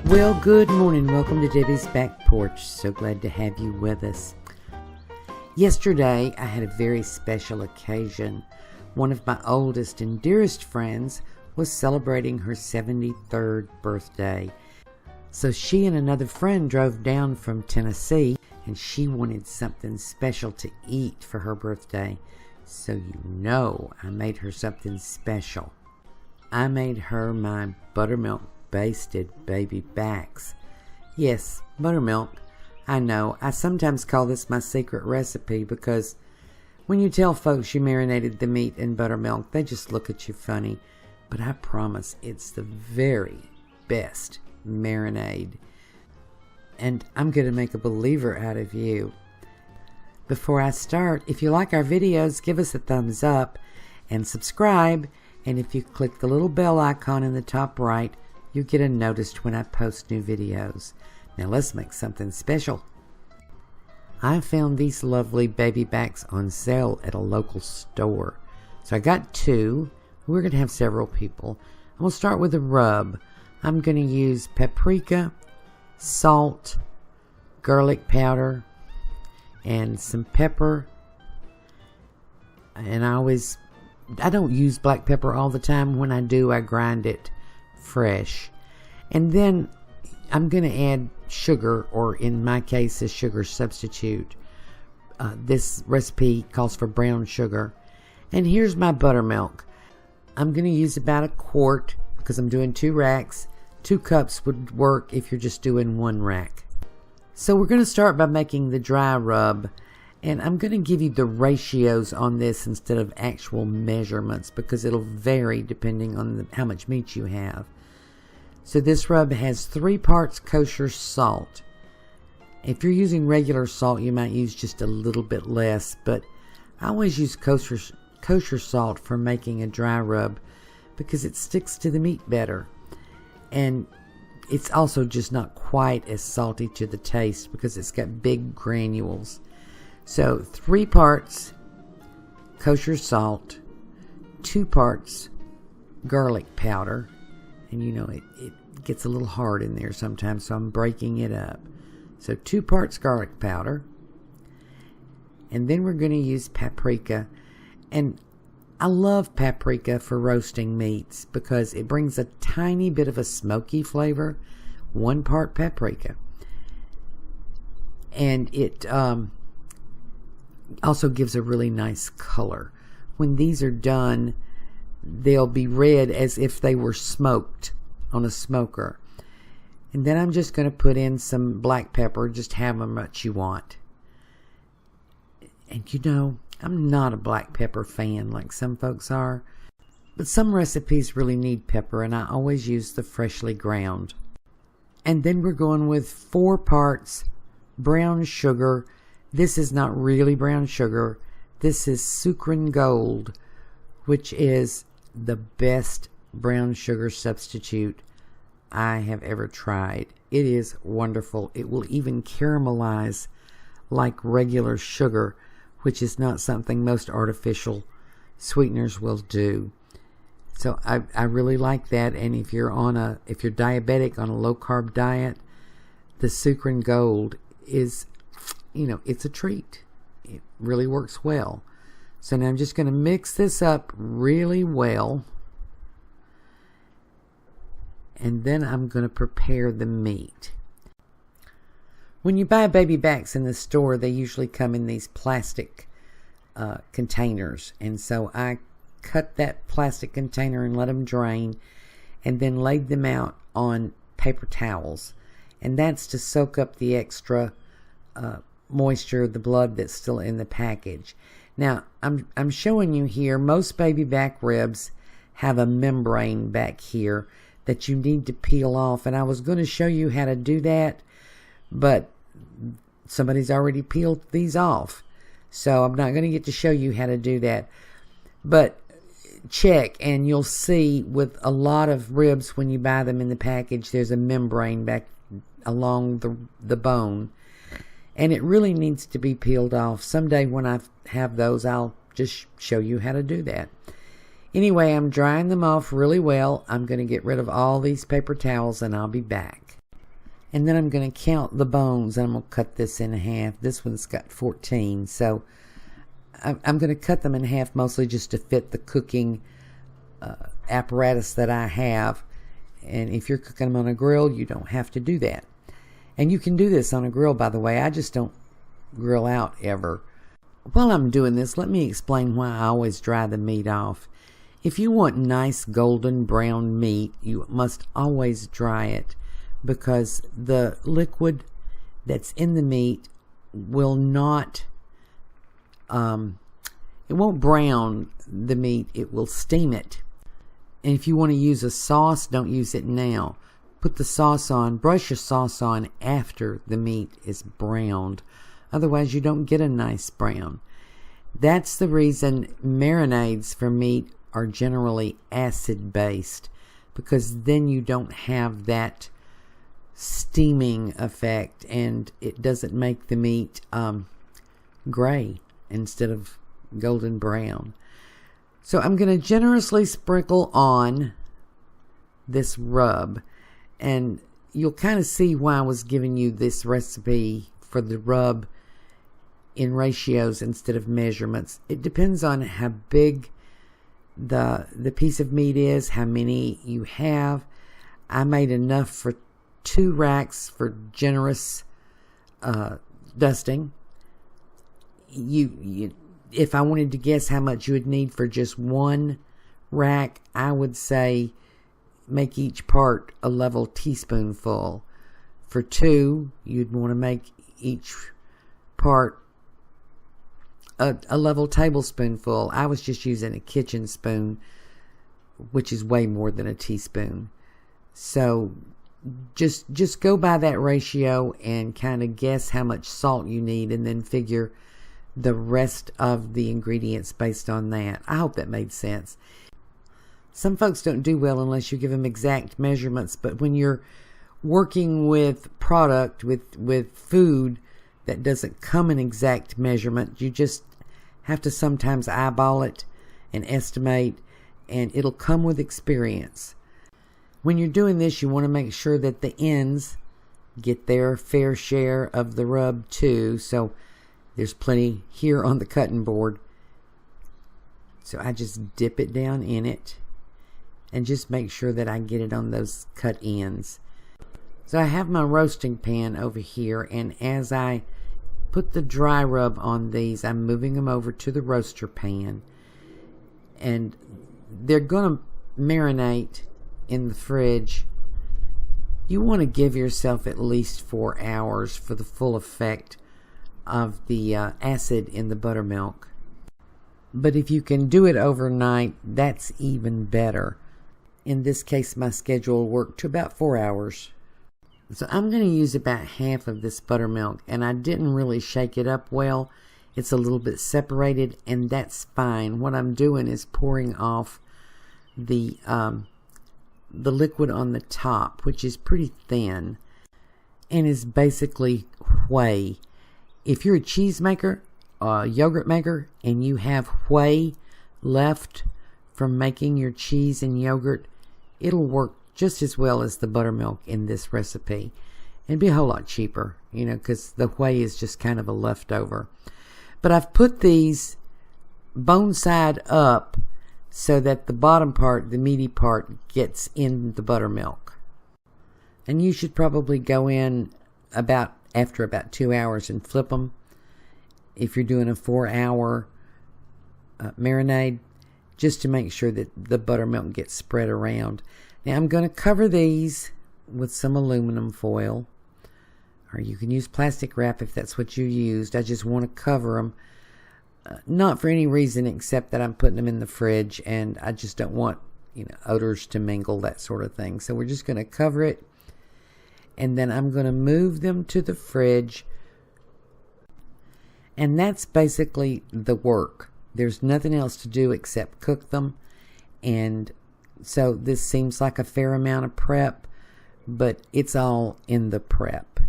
Well, good morning. Welcome to Debbie's Back Porch. So glad to have you with us. Yesterday, I had a very special occasion. One of my oldest and dearest friends was celebrating her 73rd birthday. So she and another friend drove down from Tennessee, and she wanted something special to eat for her birthday. So I made her something special. I made her my Buttermilk Basted baby backs. Yes, buttermilk. I know, I sometimes call this my secret recipe because when you tell folks you marinated the meat in buttermilk, they just look at you funny. But I promise it's the very best marinade. And I'm going to make a believer out of you. Before I start, if you like our videos, give us a thumbs up and subscribe. And if you click the little bell icon in the top right, you get a notice when I post new videos. Now let's make something special. I found these lovely baby backs on sale at a local store. So I got two. We're going to have several people. I'm going to start with a rub. I'm going to use paprika, salt, garlic powder, and some pepper. And I don't use black pepper all the time. When I do, I grind it fresh. And then I'm going to add sugar, or in my case, a sugar substitute. This recipe calls for brown sugar. And here's my buttermilk. I'm going to use about a quart because I'm doing 2 racks. 2 cups would work if you're just doing 1 rack. So we're going to start by making the dry rub. And I'm going to give you the ratios on this instead of actual measurements because it'll vary depending on how much meat you have. So this rub has 3 parts kosher salt. If you're using regular salt, you might use just a little bit less, but I always use kosher salt for making a dry rub because it sticks to the meat better. And it's also just not quite as salty to the taste because it's got big granules. So 3 parts kosher salt, 2 parts garlic powder, and it gets a little hard in there sometimes, so I'm breaking it up. So 2 parts garlic powder, and then we're going to use paprika. And I love paprika for roasting meats because it brings a tiny bit of a smoky flavor. 1 part paprika, and it also gives a really nice color. When these are done, they'll be red as if they were smoked on a smoker. And then I'm just going to put in some black pepper, just how much you want. And I'm not a black pepper fan like some folks are, but some recipes really need pepper, and I always use the freshly ground. And then we're going with 4 parts brown sugar. This is not really brown sugar. This is Sucrin Gold, which is the best brown sugar substitute I have ever tried. It is wonderful. It will even caramelize like regular sugar, which is not something most artificial sweeteners will do. So I really like that. And if you're diabetic on a low carb diet, the Sucrin Gold is, it's a treat. It really works well. So now I'm just going to mix this up really well. And then I'm going to prepare the meat. When you buy baby backs in the store, they usually come in these plastic containers. And so I cut that plastic container and let them drain, and then laid them out on paper towels. And that's to soak up the extra moisture, the blood that's still in the package. Now, I'm showing you here, most baby back ribs have a membrane back here that you need to peel off. And I was going to show you how to do that, but somebody's already peeled these off. So I'm not going to get to show you how to do that. But check, and you'll see with a lot of ribs when you buy them in the package, there's a membrane back along the bone. And it really needs to be peeled off. Someday when I have those, I'll just show you how to do that. Anyway, I'm drying them off really well. I'm going to get rid of all these paper towels and I'll be back. And then I'm going to count the bones, and I'm going to cut this in half. This one's got 14, so I'm going to cut them in half mostly just to fit the cooking apparatus that I have. And if you're cooking them on a grill, you don't have to do that. And you can do this on a grill, by the way. I just don't grill out ever. While I'm doing this, let me explain why I always dry the meat off. If you want nice golden brown meat, you must always dry it, because the liquid that's in the meat will not, it won't brown the meat, it will steam it. And if you want to use a sauce, don't use it now. Put the sauce on, brush your sauce on after the meat is browned. Otherwise, you don't get a nice brown. That's the reason marinades for meat are generally acid-based, because then you don't have that steaming effect, and it doesn't make the meat gray instead of golden brown. So I'm going to generously sprinkle on this rub, and you'll kind of see why I was giving you this recipe for the rub in ratios instead of measurements. It depends on how big the piece of meat is, how many you have. I made enough for 2 racks for generous dusting. If I wanted to guess how much you would need for just 1 rack, I would say make each part a level teaspoonful. For 2, you'd want to make each part a level tablespoonful. I was just using a kitchen spoon, which is way more than a teaspoon. So just go by that ratio and kind of guess how much salt you need, and then figure the rest of the ingredients based on that. I hope that made sense. Some folks don't do well unless you give them exact measurements, but when you're working with product, with food that doesn't come in exact measurement, you just have to sometimes eyeball it and estimate, and it'll come with experience. When you're doing this, you want to make sure that the ends get their fair share of the rub too. So there's plenty here on the cutting board. So I just dip it down in it and just make sure that I get it on those cut ends. So I have my roasting pan over here, and as I put the dry rub on these, I'm moving them over to the roaster pan, and they're going to marinate in the fridge. You want to give yourself at least 4 hours for the full effect of the acid in the buttermilk. But if you can do it overnight, that's even better. In this case, my schedule worked to about 4 hours. So I'm going to use about half of this buttermilk, and I didn't really shake it up well. It's a little bit separated, and that's fine. What I'm doing is pouring off the liquid on the top, which is pretty thin and is basically whey. If you're a cheese maker, a yogurt maker, and you have whey left from making your cheese and yogurt, it'll work just as well as the buttermilk in this recipe. It'd be a whole lot cheaper, because the whey is just kind of a leftover. But I've put these bone side up so that the bottom part, the meaty part, gets in the buttermilk. And you should probably go in after about 2 hours and flip them. If you're doing a 4-hour marinade, just to make sure that the buttermilk gets spread around. Now I'm going to cover these with some aluminum foil, or you can use plastic wrap if that's what you used. I just want to cover them, not for any reason except that I'm putting them in the fridge, and I just don't want odors to mingle, that sort of thing. So we're just going to cover it, and then I'm going to move them to the fridge, and that's basically the work. There's nothing else to do except cook them. And so this seems like a fair amount of prep, but it's all in the prep.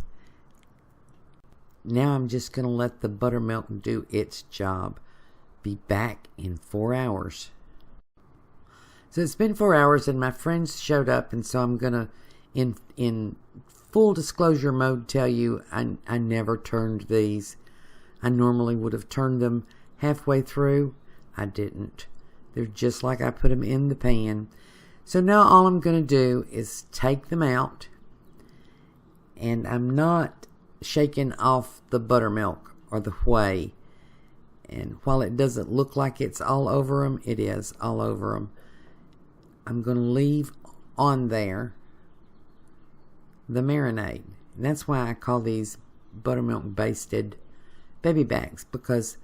Now I'm just going to let the buttermilk do its job. Be back in 4 hours. So it's been 4 hours, and my friends showed up, and so I'm going to, in full disclosure mode tell you I never turned these. I normally would have turned them halfway through. I didn't. They're just like I put them in the pan. So now all I'm going to do is take them out. And I'm not shaking off the buttermilk or the whey. And while it doesn't look like it's all over them, it is all over them. I'm going to leave on there the marinade. And that's why I call these buttermilk basted baby backs, because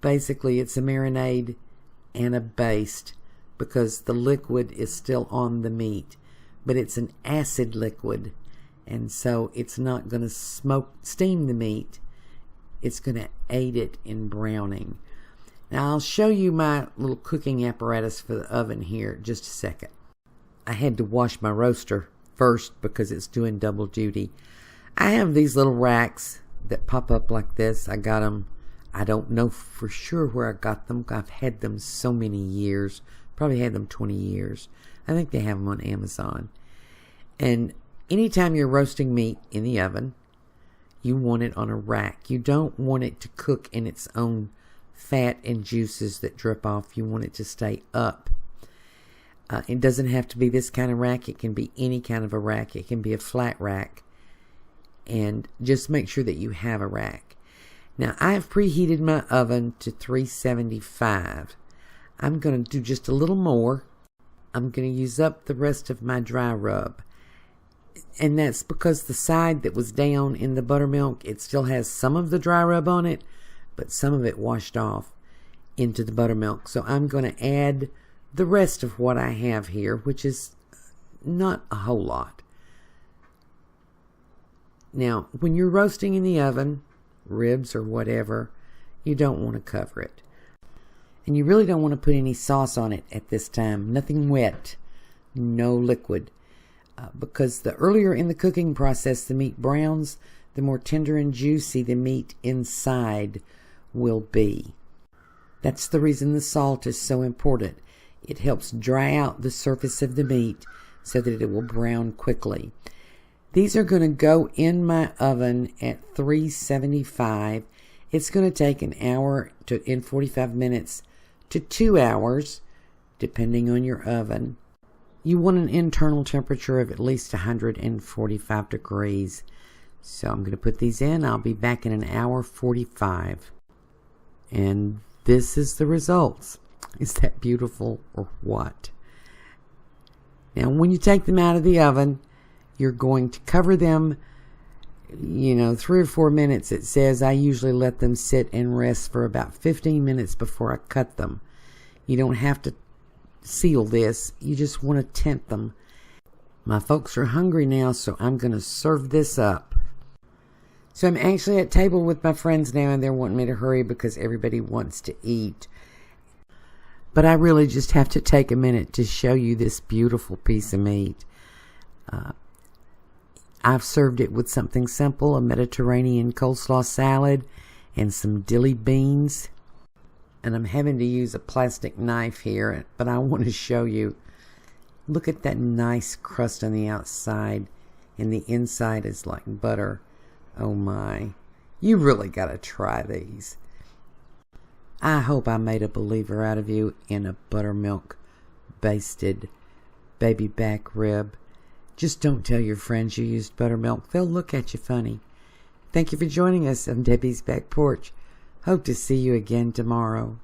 basically it's a marinade and a baste, because the liquid is still on the meat, but it's an acid liquid, and so it's not going to steam the meat. It's going to aid it in browning. Now I'll show you my little cooking apparatus for the oven here just a second. I had to wash my roaster first because it's doing double duty. I have these little racks that pop up like this. I got them, I don't know for sure where I got them. I've had them so many years. Probably had them 20 years. I think they have them on Amazon. And anytime you're roasting meat in the oven, you want it on a rack. You don't want it to cook in its own fat and juices that drip off. You want it to stay up. It doesn't have to be this kind of rack. It can be any kind of a rack. It can be a flat rack. And just make sure that you have a rack. Now, I have preheated my oven to 375. I'm going to do just a little more. I'm going to use up the rest of my dry rub. And that's because the side that was down in the buttermilk, it still has some of the dry rub on it, but some of it washed off into the buttermilk. So I'm going to add the rest of what I have here, which is not a whole lot. Now, when you're roasting in the oven, ribs or whatever, you don't want to cover it. And you really don't want to put any sauce on it at this time. Nothing wet, no liquid. Because the earlier in the cooking process the meat browns, the more tender and juicy the meat inside will be. That's the reason the salt is so important. It helps dry out the surface of the meat so that it will brown quickly. These are going to go in my oven at 375. It's going to take an hour and 45 minutes to 2 hours, depending on your oven. You want an internal temperature of at least 145 degrees. So I'm going to put these in. I'll be back in an hour 45. And this is the results. Is that beautiful or what? Now, when you take them out of the oven, you're going to cover them, 3 or 4 minutes. It says I usually let them sit and rest for about 15 minutes before I cut them. You don't have to seal this. You just want to tent them. My folks are hungry now, so I'm going to serve this up. So I'm actually at table with my friends now, and they're wanting me to hurry because everybody wants to eat. But I really just have to take a minute to show you this beautiful piece of meat. I've served it with something simple, a Mediterranean coleslaw salad and some dilly beans. And I'm having to use a plastic knife here, but I want to show you. Look at that nice crust on the outside, and the inside is like butter. Oh my. You really got to try these. I hope I made a believer out of you in a buttermilk basted baby back rib. Just don't tell your friends you used buttermilk. They'll look at you funny. Thank you for joining us on Debbie's Back Porch. Hope to see you again tomorrow.